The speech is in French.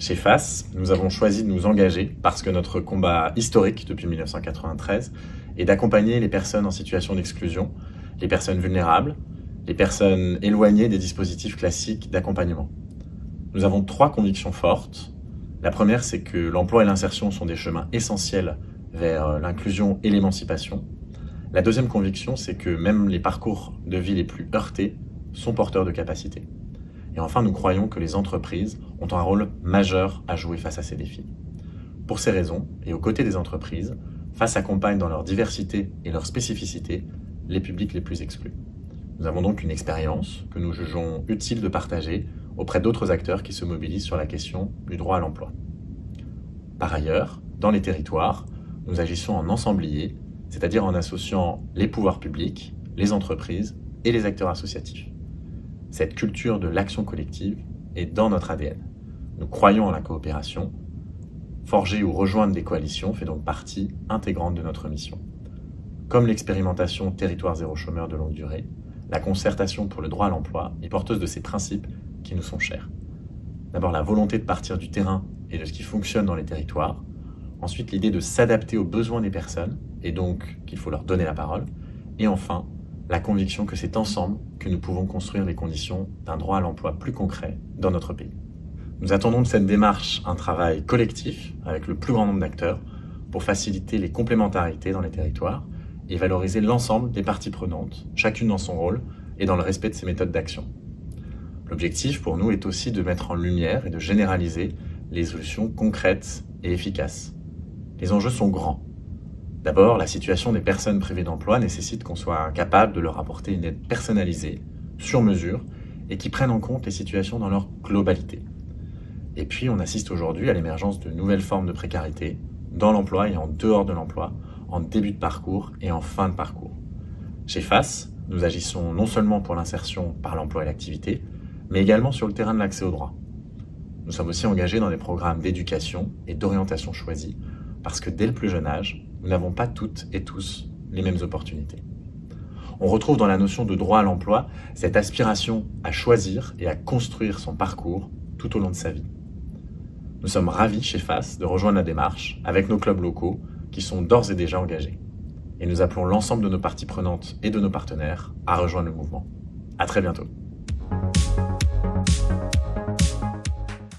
Chez FAS, nous avons choisi de nous engager parce que notre combat historique depuis 1993 est d'accompagner les personnes en situation d'exclusion, les personnes vulnérables, les personnes éloignées des dispositifs classiques d'accompagnement. Nous avons 3 convictions fortes. La première, c'est que l'emploi et l'insertion sont des chemins essentiels vers l'inclusion et l'émancipation. La deuxième conviction, c'est que même les parcours de vie les plus heurtés sont porteurs de capacités. Et enfin, nous croyons que les entreprises ont un rôle majeur à jouer face à ces défis. Pour ces raisons, et aux côtés des entreprises, FAS accompagne dans leur diversité et leur spécificité les publics les plus exclus. Nous avons donc une expérience que nous jugeons utile de partager auprès d'autres acteurs qui se mobilisent sur la question du droit à l'emploi. Par ailleurs, dans les territoires, nous agissons en ensemblier, c'est-à-dire en associant les pouvoirs publics, les entreprises et les acteurs associatifs. Cette culture de l'action collective est dans notre ADN. Nous croyons en la coopération. Forger ou rejoindre des coalitions fait donc partie intégrante de notre mission. Comme l'expérimentation Territoire zéro chômeur de longue durée, la concertation pour le droit à l'emploi est porteuse de ces principes qui nous sont chers. D'abord, la volonté de partir du terrain et de ce qui fonctionne dans les territoires. Ensuite, l'idée de s'adapter aux besoins des personnes et donc qu'il faut leur donner la parole. Et enfin, la conviction que c'est ensemble que nous pouvons construire les conditions d'un droit à l'emploi plus concret dans notre pays. Nous attendons de cette démarche un travail collectif avec le plus grand nombre d'acteurs pour faciliter les complémentarités dans les territoires et valoriser l'ensemble des parties prenantes, chacune dans son rôle et dans le respect de ses méthodes d'action. L'objectif pour nous est aussi de mettre en lumière et de généraliser les solutions concrètes et efficaces. Les enjeux sont grands. D'abord, la situation des personnes privées d'emploi nécessite qu'on soit capable de leur apporter une aide personnalisée, sur mesure, et qui prenne en compte les situations dans leur globalité. Et puis, on assiste aujourd'hui à l'émergence de nouvelles formes de précarité, dans l'emploi et en dehors de l'emploi, en début de parcours et en fin de parcours. Chez FAS, nous agissons non seulement pour l'insertion par l'emploi et l'activité, mais également sur le terrain de l'accès au droit. Nous sommes aussi engagés dans des programmes d'éducation et d'orientation choisis, parce que dès le plus jeune âge, nous n'avons pas toutes et tous les mêmes opportunités. On retrouve dans la notion de droit à l'emploi cette aspiration à choisir et à construire son parcours tout au long de sa vie. Nous sommes ravis chez FAS de rejoindre la démarche avec nos clubs locaux qui sont d'ores et déjà engagés. Et nous appelons l'ensemble de nos parties prenantes et de nos partenaires à rejoindre le mouvement. À très bientôt.